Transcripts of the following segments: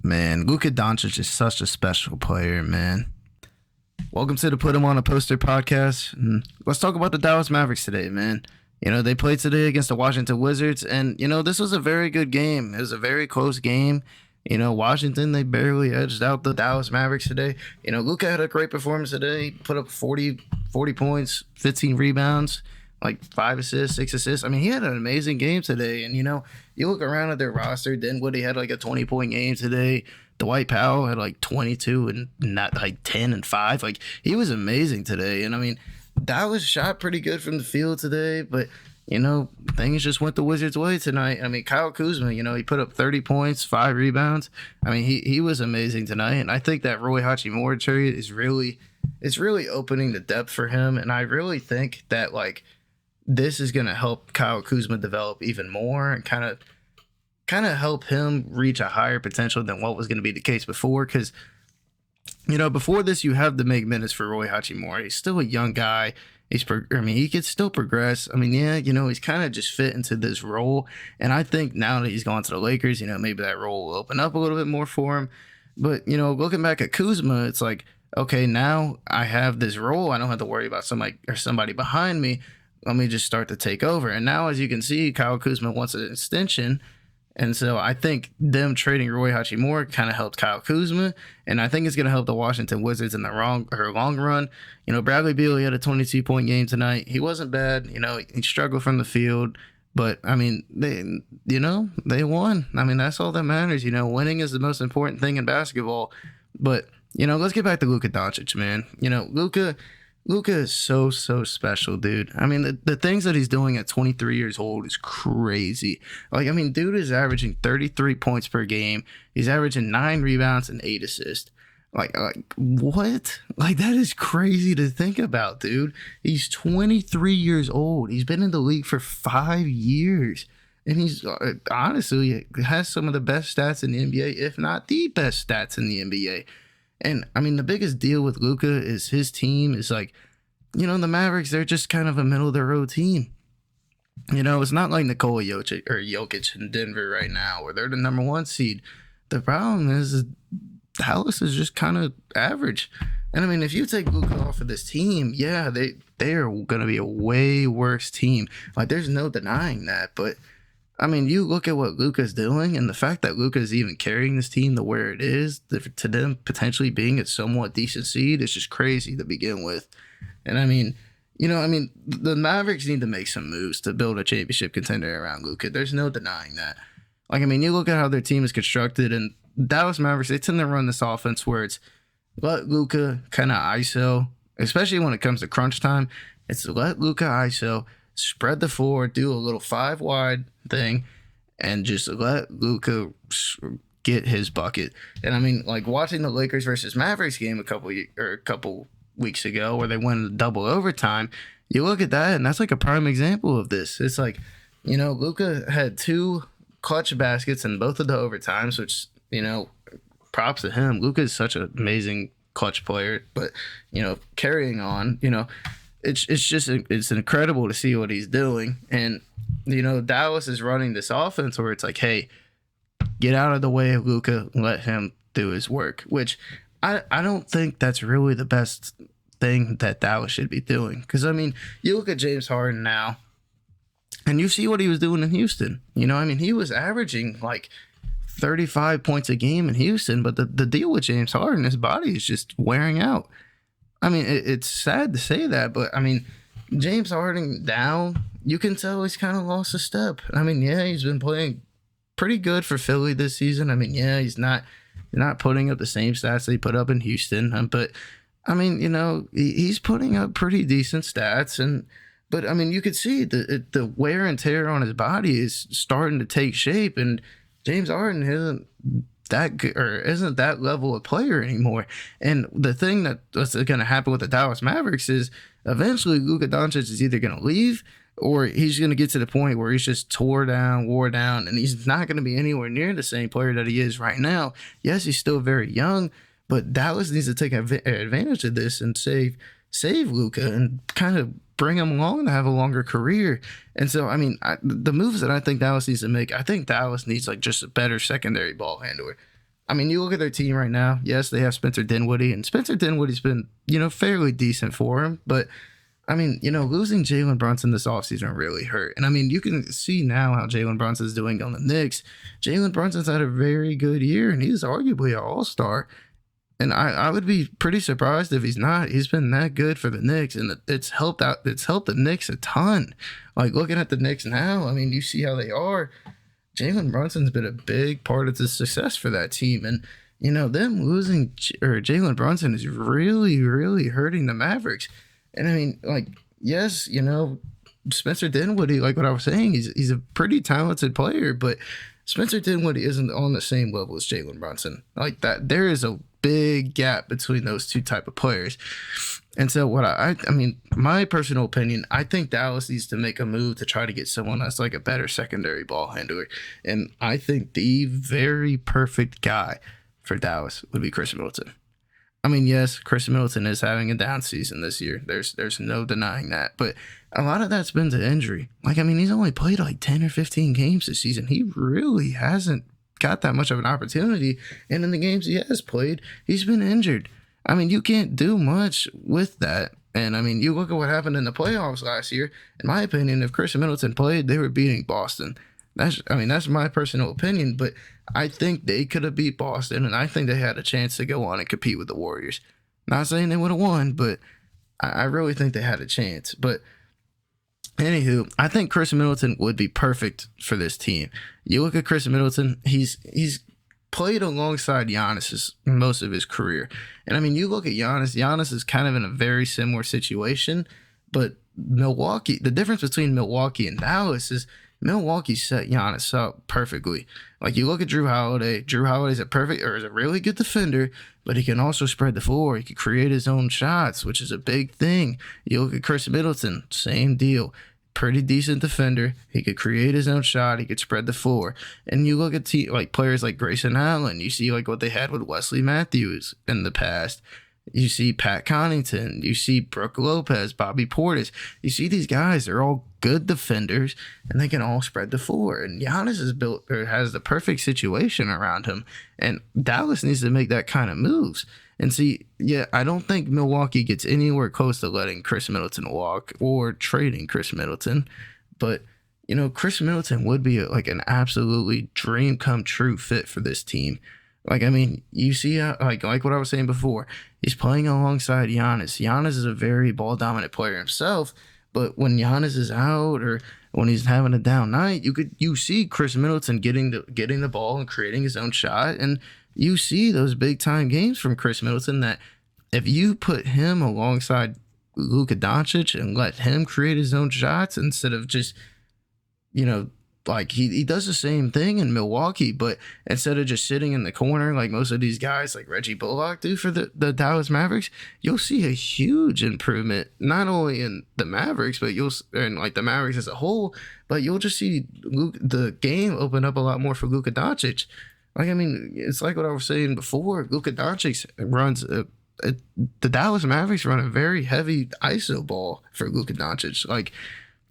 Man, Luka Doncic is such a special player, man. Welcome to the Put Him on a Poster podcast. And let's talk about the Dallas Mavericks today, man. They played today against the Washington Wizards, and, this was a very good game. It was a very close game. Washington, they barely edged out the Dallas Mavericks today. Luka had a great performance today. Put up 40 points, 15 rebounds, like 5 assists, 6 assists. I mean, he had an amazing game today. And, you look around at their roster, Dinwiddie had like a 20-point game today. Dwight Powell had like 22 and not like 10 and 5. Like, he was amazing today. And, I mean, Dallas shot pretty good from the field today, but things just went the Wizards' way tonight. I mean, Kyle Kuzma, he put up 30 points, 5 rebounds. I mean, he was amazing tonight, and I think that Rui Hachimura trade is really opening the depth for him, and I really think that this is going to help Kyle Kuzma develop even more and kind of help him reach a higher potential than what was going to be the case before. Because before this, you have to make minutes for Rui Hachimura. He's still a young guy. He could still progress. I mean, yeah, he's kind of just fit into this role. And I think now that he's gone to the Lakers, maybe that role will open up a little bit more for him. But, looking back at Kuzma, it's like, okay, now I have this role. I don't have to worry about somebody behind me. Let me just start to take over. And now, as you can see, Kyle Kuzma wants an extension. And so I think them trading Rui Hachimura kind of helped Kyle Kuzma, and I think it's going to help the Washington Wizards in the long run. Bradley Beal, he had a 22-point game tonight. He wasn't bad. He struggled from the field, but I mean, they won. I mean, that's all that matters. Winning is the most important thing in basketball. But let's get back to Luka Doncic, man. Luka is so special, dude. I mean, the things that he's doing at 23 years old is crazy. Dude is averaging 33 points per game. He's averaging 9 rebounds and 8 assists. Like what? That is crazy to think about, dude. He's 23 years old. He's been in the league for 5 years. And he's honestly has some of the best stats in the NBA, if not the best stats in the NBA. And, I mean, the biggest deal with Luka is his team is the Mavericks, they're just kind of a middle-of-the-road team. It's not like Nikola Jokic in Denver right now, where they're the number 1 seed. The problem is Dallas is just kind of average. And, I mean, if you take Luka off of this team, yeah, they are going to be a way worse team. There's no denying that, but I mean, you look at what Luka's doing, and the fact that Luka's even carrying this team to where it is, to them potentially being a somewhat decent seed, is just crazy to begin with. And I mean, the Mavericks need to make some moves to build a championship contender around Luka. There's no denying that. You look at how their team is constructed, and Dallas Mavericks, they tend to run this offense where it's let Luka kind of ISO, especially when it comes to crunch time. It's let Luka ISO, spread the floor, do a little 5-wide thing, and just let Luka get his bucket. And I mean, watching the Lakers versus Mavericks game a couple weeks ago, where they went double overtime, you look at that, and that's a prime example of this. It's Luka had 2 clutch baskets in both of the overtimes, which props to him. Luka is such an amazing clutch player, but carrying on, it's incredible to see what he's doing. And Dallas is running this offense where it's hey, get out of the way of Luka, let him do his work, which I don't think that's really the best thing that Dallas should be doing. Because I mean, you look at James Harden now, and you see what he was doing in Houston. He was averaging 35 points a game in Houston, but the deal with James Harden, his body is just wearing out. I mean, it's sad to say that, but I mean, James Harden now, you can tell he's kind of lost a step. I mean, yeah, he's been playing pretty good for Philly this season. I mean, yeah, he's not putting up the same stats that he put up in Houston, but I mean, he's putting up pretty decent stats. But I mean, you could see the wear and tear on his body is starting to take shape, and James Harden isn't that good, or isn't that level of player anymore. And the thing that's going to happen with the Dallas Mavericks is eventually Luka Doncic is either going to leave, or he's going to get to the point where he's just wore down, and he's not going to be anywhere near the same player that he is right now. Yes, he's still very young, but Dallas needs to take advantage of this and save Luka and kind of bring him along to have a longer career. And so, I mean, the moves that I think Dallas needs to make, I think Dallas needs just a better secondary ball handler. I mean, you look at their team right now. Yes, they have Spencer Dinwiddie, and Spencer Dinwiddie's been, fairly decent for him. But I mean, losing Jalen Brunson this offseason really hurt. And I mean, you can see now how Jalen Brunson's doing on the Knicks. Jalen Brunson's had a very good year, and he's arguably an all-star. And I would be pretty surprised if he's not. He's been that good for the Knicks, and it's helped out. It's helped the Knicks a ton. Like, looking at the Knicks now, I mean, you see how they are. Jalen Brunson's been a big part of the success for that team. And, them losing Jalen Brunson is really, really hurting the Mavericks. And I mean, like, yes, Spencer Dinwiddie, like what I was saying, he's a pretty talented player, but Spencer Dinwiddie isn't on the same level as Jalen Brunson. Like that, there is a big gap between those two type of players. And so what I mean, my personal opinion, I think Dallas needs to make a move to try to get someone that's like a better secondary ball handler. And I think the very perfect guy for Dallas would be Chris Middleton. I mean, yes, Chris Middleton is having a down season this year. There's no denying that. But a lot of that's been to injury. Like, I mean, he's only played like 10 or 15 games this season. He really hasn't got that much of an opportunity. And in the games he has played, he's been injured. I mean, you can't do much with that. And I mean, you look at what happened in the playoffs last year. In my opinion, if Chris Middleton played, they were beating Boston. That's my personal opinion, but I think they could have beat Boston, and I think they had a chance to go on and compete with the Warriors. Not saying they would have won, but I really think they had a chance. But anywho, I think Chris Middleton would be perfect for this team. You look at Chris Middleton, he's played alongside Giannis most of his career. And I mean, you look at Giannis is kind of in a very similar situation, but Milwaukee, the difference between Milwaukee and Dallas is Milwaukee set Giannis up perfectly. Like, you look at Drew Holiday. Drew Holiday's is a really good defender, but he can also spread the floor. He can create his own shots, which is a big thing. You look at Chris Middleton, same deal. Pretty decent defender. He could create his own shot. He could spread the floor. And you look at players like Grayson Allen. You see like what they had with Wesley Matthews in the past. You see Pat Connaughton. You see Brook Lopez, Bobby Portis. You see these guys. They're all good defenders, and they can all spread the floor. And Giannis has the perfect situation around him. And Dallas needs to make that kind of moves. And see, yeah, I don't think Milwaukee gets anywhere close to letting Chris Middleton walk or trading Chris Middleton. But, Chris Middleton would be like an absolutely dream come true fit for this team. Like, I mean, you see, like what I was saying before, he's playing alongside Giannis. Giannis is a very ball-dominant player himself, but when Giannis is out or when he's having a down night, you see Chris Middleton getting the ball and creating his own shot, and you see those big-time games from Chris Middleton that if you put him alongside Luka Doncic and let him create his own shots instead of just, like he does the same thing in Milwaukee, but instead of just sitting in the corner like most of these guys like Reggie Bullock do for the Dallas Mavericks, you'll see a huge improvement, not only in the Mavericks, but the Mavericks as a whole, but you'll just see the game open up a lot more for Luka Doncic. Like, I mean, it's like what I was saying before. Luka Doncic runs the Dallas Mavericks run a very heavy ISO ball for Luka Doncic. Like,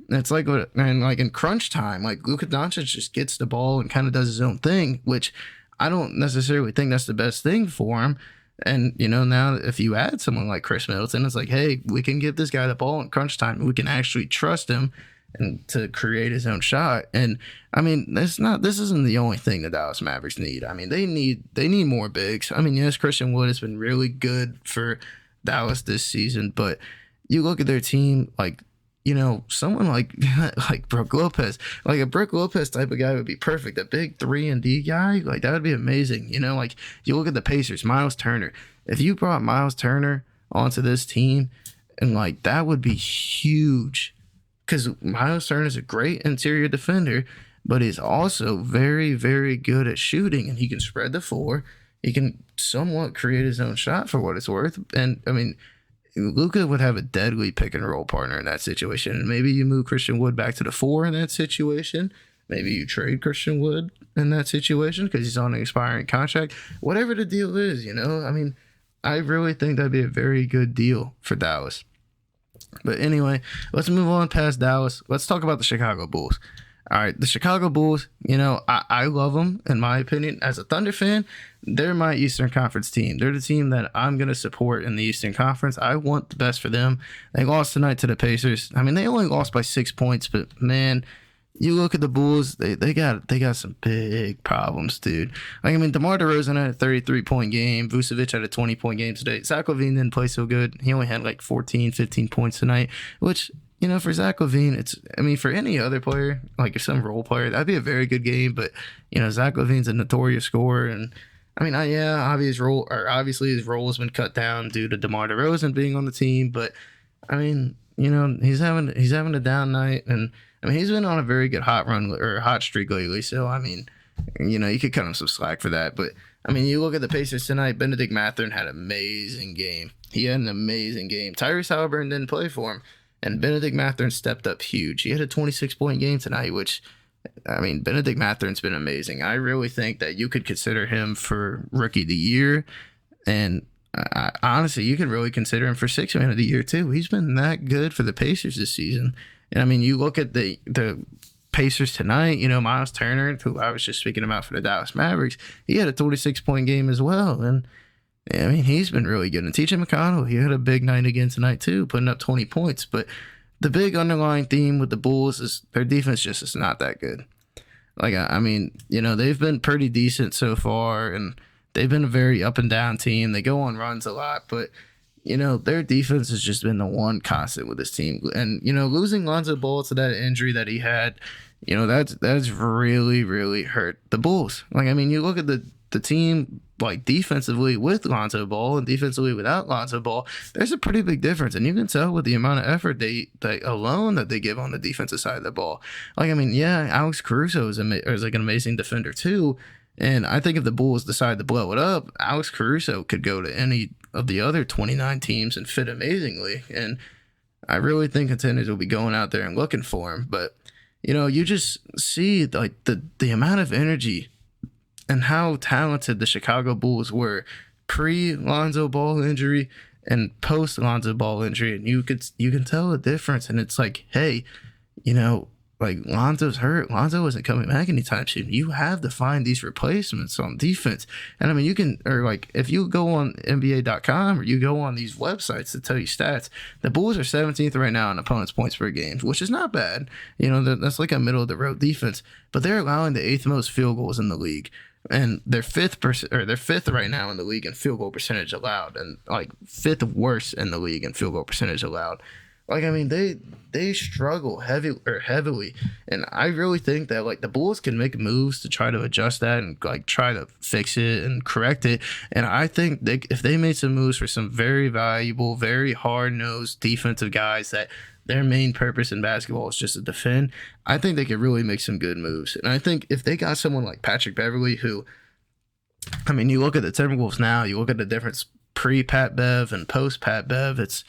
it's like in crunch time, like Luka Doncic just gets the ball and kind of does his own thing, which I don't necessarily think that's the best thing for him. And, now if you add someone like Chris Middleton, it's like, hey, we can give this guy the ball in crunch time and we can actually trust him and to create his own shot. And I mean, this isn't the only thing the Dallas Mavericks need. I mean, they need more bigs. I mean, yes, Christian Wood has been really good for Dallas this season, but you look at their team, like, someone like Brook Lopez, like a Brook Lopez type of guy would be perfect. A big 3-and-D guy, like that would be amazing. Like you look at the Pacers, Miles Turner. If you brought Miles Turner onto this team, and like that would be huge, because Miles Turner is a great interior defender, but he's also very, very good at shooting, and he can spread the floor. He can somewhat create his own shot for what it's worth, and I mean, Luka would have a deadly pick and roll partner in that situation. And maybe you move Christian Wood back to the 4 in that situation. Maybe you trade Christian Wood in that situation because he's on an expiring contract. Whatever the deal is, I mean, I really think that'd be a very good deal for Dallas. But anyway, let's move on past Dallas. Let's talk about the Chicago Bulls. All right, the Chicago Bulls, I love them, in my opinion. As a Thunder fan, they're my Eastern Conference team. They're the team that I'm going to support in the Eastern Conference. I want the best for them. They lost tonight to the Pacers. I mean, they only lost by 6 points, but man, you look at the Bulls, they got some big problems, dude. Like, I mean, DeMar DeRozan had a 33-point game. Vucevic had a 20-point game today. Zach LaVine didn't play so good. He only had like 14, 15 points tonight, which, for Zach LaVine, for any other player, like if some role player, that'd be a very good game. But, Zach LaVine's a notorious scorer. And, obviously his role has been cut down due to DeMar DeRozan being on the team. But, he's having a down night. And, he's been on a very good hot streak lately. So, you could cut him some slack for that. But, you look at the Pacers tonight, Benedict Mathurin had an amazing game. He had an amazing game. Tyrese Halliburton didn't play for him. And Benedict Mathurin stepped up huge. He had a 26-point game tonight, which, Benedict Mathurin's been amazing. I really think that you could consider him for Rookie of the Year. And honestly, you could really consider him for Sixth Man of the Year, too. He's been that good for the Pacers this season. And, you look at the Pacers tonight, Miles Turner, who I was just speaking about for the Dallas Mavericks, he had a 26-point game as well. And, he's been really good. And TJ McConnell, he had a big night again tonight, too, putting up 20 points. But the big underlying theme with the Bulls is their defense just is not that good. Like, they've been pretty decent so far, and they've been a very up-and-down team. They go on runs a lot, but, their defense has just been the one constant with this team. And, losing Lonzo Ball to that injury that he had, that's really, really hurt the Bulls. Like, you look at the team, like, defensively with Lonzo Ball and defensively without Lonzo Ball, there's a pretty big difference. And you can tell with the amount of effort they give on the defensive side of the ball. Like, Alex Caruso is like an amazing defender too. And I think if the Bulls decide to blow it up, Alex Caruso could go to any of the other 29 teams and fit amazingly. And I really think contenders will be going out there and looking for him. But, you just see like the amount of energy and how talented the Chicago Bulls were pre-Lonzo Ball injury and post-Lonzo Ball injury. And you can tell the difference. And it's like, hey, like, Lonzo's hurt. Lonzo isn't coming back anytime soon. You have to find these replacements on defense. And you can, or like, if you go on NBA.com or you go on these websites that tell you stats, the Bulls are 17th right now in opponents' points per game, which is not bad. That's like a middle of the road defense, but they're allowing the 8th most field goals in the league. And they're fifth right now in the league in field goal percentage allowed, and like 5th worst in the league in field goal percentage allowed. Like, they struggle heavily, and I really think that, like, the Bulls can make moves to try to adjust that and, like, try to fix it and correct it. And I think if they made some moves for some very valuable, very hard-nosed defensive guys that their main purpose in basketball is just to defend, I think they could really make some good moves. And I think if they got someone like Patrick Beverley, who, you look at the Timberwolves now, you look at the difference pre-Pat Bev and post-Pat Bev, it's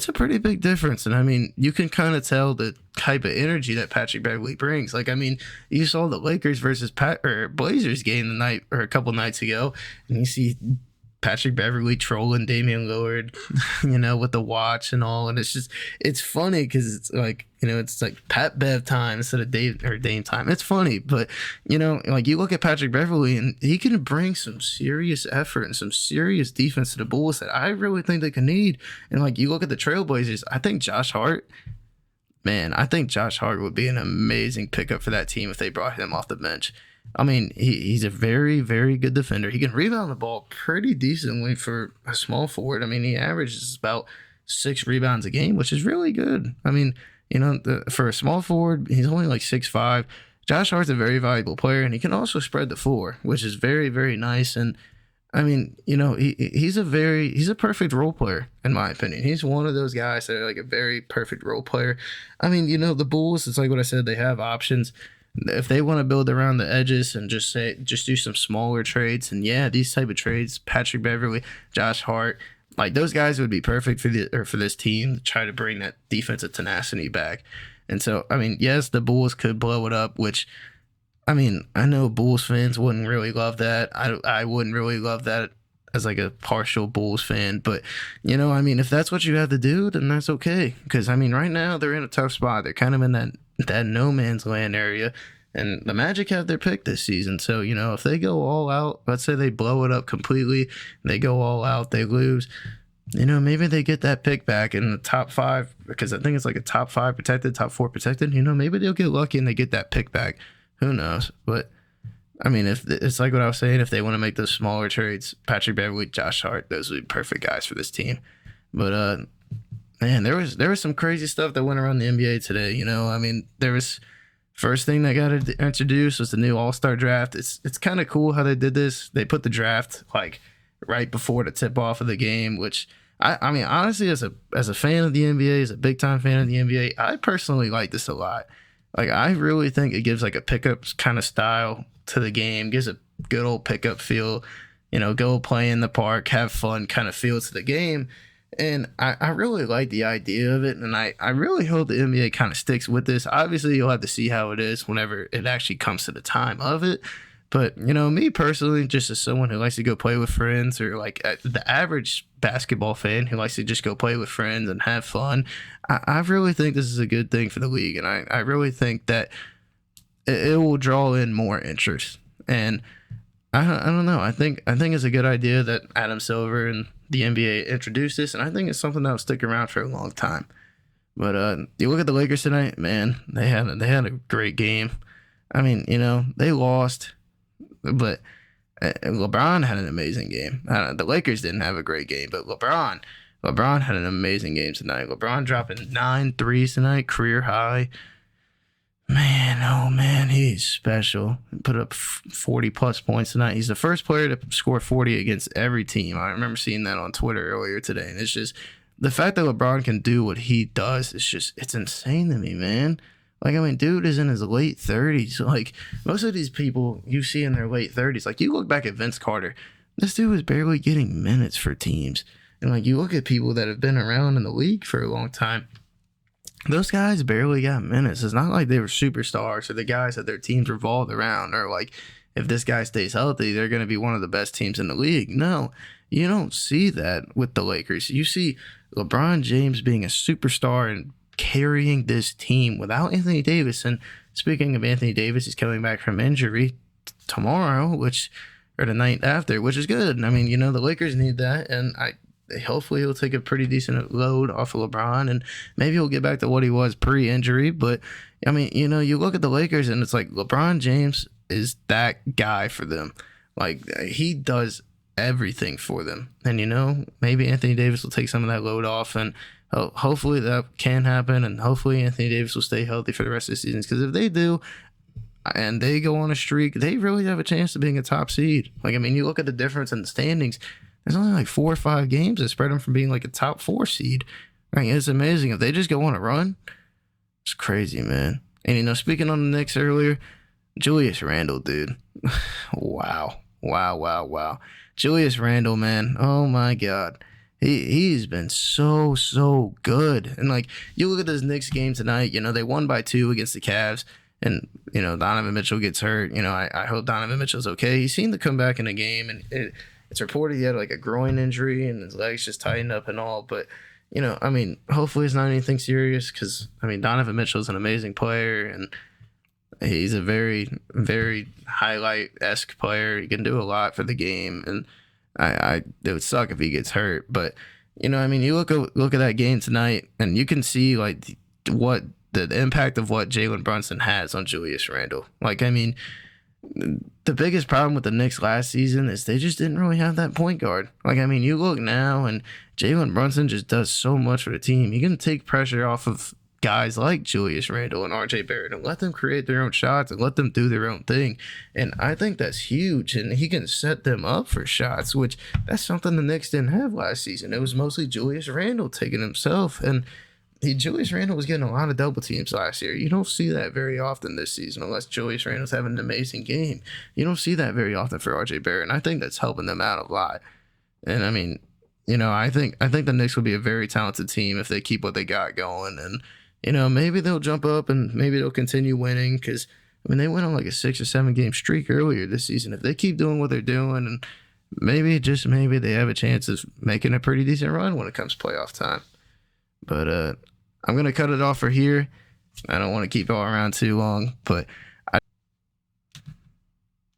a pretty big difference. And you can kind of tell the type of energy that Patrick Beverley brings. Like, you saw the Lakers versus Blazers game a couple nights ago, and you see Patrick Beverley trolling Damian Lillard, with the watch and all. And it's funny because it's like, it's like Pat Bev time instead of Dame time. It's funny, but, like, you look at Patrick Beverley and he can bring some serious effort and some serious defense to the Bulls that I really think they can need. And, like, you look at the Trailblazers, I think Josh Hart would be an amazing pickup for that team if they brought him off the bench. He's a very, very good defender. He can rebound the ball pretty decently for a small forward. He averages about 6 rebounds a game, which is really good. For a small forward, he's only like 6'5". Josh Hart's a very valuable player, and he can also spread the floor, which is very, very nice. And he's a perfect role player, in my opinion. He's one of those guys that are like a very perfect role player. The Bulls, it's like what I said, they have options. If they want to build around the edges and just do some smaller trades, and these type of trades, Patrick Beverley, Josh Hart, like, those guys would be perfect for this team to try to bring that defensive tenacity back. And so, yes, the Bulls could blow it up, which, I know Bulls fans wouldn't really love that. I wouldn't really love that as like a partial Bulls fan, but if that's what you have to do, then that's okay. Because right now they're in a tough spot. They're kind of in that that no man's land area. And the Magic have their pick this season. So, if they go all out, let's say they blow it up completely, they go all out, they lose, maybe they get that pick back in the top 5, because I think it's like a top 5 protected, top 4 protected. Maybe they'll get lucky and they get that pick back. Who knows? But, I mean, if it's like what I was saying, if they want to make those smaller trades, Patrick Beverley, Josh Hart, those would be perfect guys for this team. But, man, there was some crazy stuff that went around the NBA today. I mean, there was... First thing that got introduced was the new All-Star draft. It's kind of cool how they did this. They put the draft like right before the tip-off of the game, which I mean, honestly, as a fan of the NBA, as a big-time fan of the NBA, I personally like this a lot. Like, I really think it gives like a pickup kind of style to the game, gives a good old pickup feel, go play in the park, have fun kind of feel to the game. And I really like the idea of it, and I really hope the NBA kind of sticks with this. Obviously, you'll have to see how it is whenever it actually comes to the time of it. But, me personally, just as someone who likes to go play with friends, or like the average basketball fan who likes to just go play with friends and have fun, I really think this is a good thing for the league. And I really think that it will draw in more interest. And I don't know. I think it's a good idea that Adam Silver and the NBA introduced this, and I think it's something that will stick around for a long time. But you look at the Lakers tonight, man. They had a great game. I mean, they lost, but LeBron had an amazing game. The Lakers didn't have a great game, but LeBron had an amazing game tonight. LeBron dropping 9 threes tonight, career high. Man, oh man, he's special. Put up 40 plus points tonight. He's the first player to score 40 against every team. I remember seeing that on Twitter earlier today. And it's just the fact that LeBron can do what he does it's insane to me, man. Like, I mean, dude is in his late 30s. Like, most of these people you see in their late 30s, like, you look back at Vince Carter, this dude was barely getting minutes for teams. And like, you look at people that have been around in the league for a long time, those guys barely got minutes. It's not like they were superstars or the guys that their teams revolved around, or like, if this guy stays healthy, they're going to be one of the best teams in the league. No, you don't see that with the Lakers. You see LeBron James being a superstar and carrying this team without Anthony Davis. And speaking of Anthony Davis, he's coming back from injury tomorrow, or the night after, which is good. I mean, the Lakers need that, and hopefully he'll take a pretty decent load off of LeBron, and maybe he'll get back to what he was pre-injury. But I mean, you look at the Lakers and it's like LeBron James is that guy for them. Like, he does everything for them. And maybe Anthony Davis will take some of that load off, and hopefully that can happen, and hopefully Anthony Davis will stay healthy for the rest of the season. Because if they do, and they go on a streak, they really have a chance of being a top seed. Like, I mean, you look at the difference in the standings. There's only like 4 or 5 games that spread them from being like a top 4 seed. Like, it's amazing. If they just go on a run, it's crazy, man. And, speaking on the Knicks earlier, Julius Randle, dude. Wow. Julius Randle, man. Oh, my God. He's been so good. And, like, you look at this Knicks game tonight, they won by 2 against the Cavs. And, Donovan Mitchell gets hurt. I hope Donovan Mitchell's okay. He seemed to come back in the game, and it's reported he had like a groin injury and his legs just tightened up and all. But, I mean, hopefully it's not anything serious, because, I mean, Donovan Mitchell is an amazing player, and he's a very, very highlight-esque player. He can do a lot for the game, and it would suck if he gets hurt. But, I mean, you look at that game tonight, and you can see like what the impact of what Jalen Brunson has on Julius Randle. Like, I mean, the biggest problem with the Knicks last season is they just didn't really have that point guard. Like, I mean, you look now, and Jalen Brunson just does so much for the team. You can take pressure off of guys like Julius Randle and RJ Barrett and let them create their own shots and let them do their own thing. And I think that's huge. And he can set them up for shots, which that's something the Knicks didn't have last season. It was mostly Julius Randle taking himself. And Julius Randle was getting a lot of double teams last year. You don't see that very often this season, unless Julius Randle's having an amazing game. You don't see that very often for RJ Barrett, and I think that's helping them out a lot. And I mean, I think the Knicks will be a very talented team if they keep what they got going, and maybe they'll jump up and maybe they'll continue winning, because I mean, they went on like a 6 or 7 game streak earlier this season. If they keep doing what they're doing, and maybe, just maybe, they have a chance of making a pretty decent run when it comes playoff time. But I'm going to cut it off for here. I don't want to keep y'all around too long, but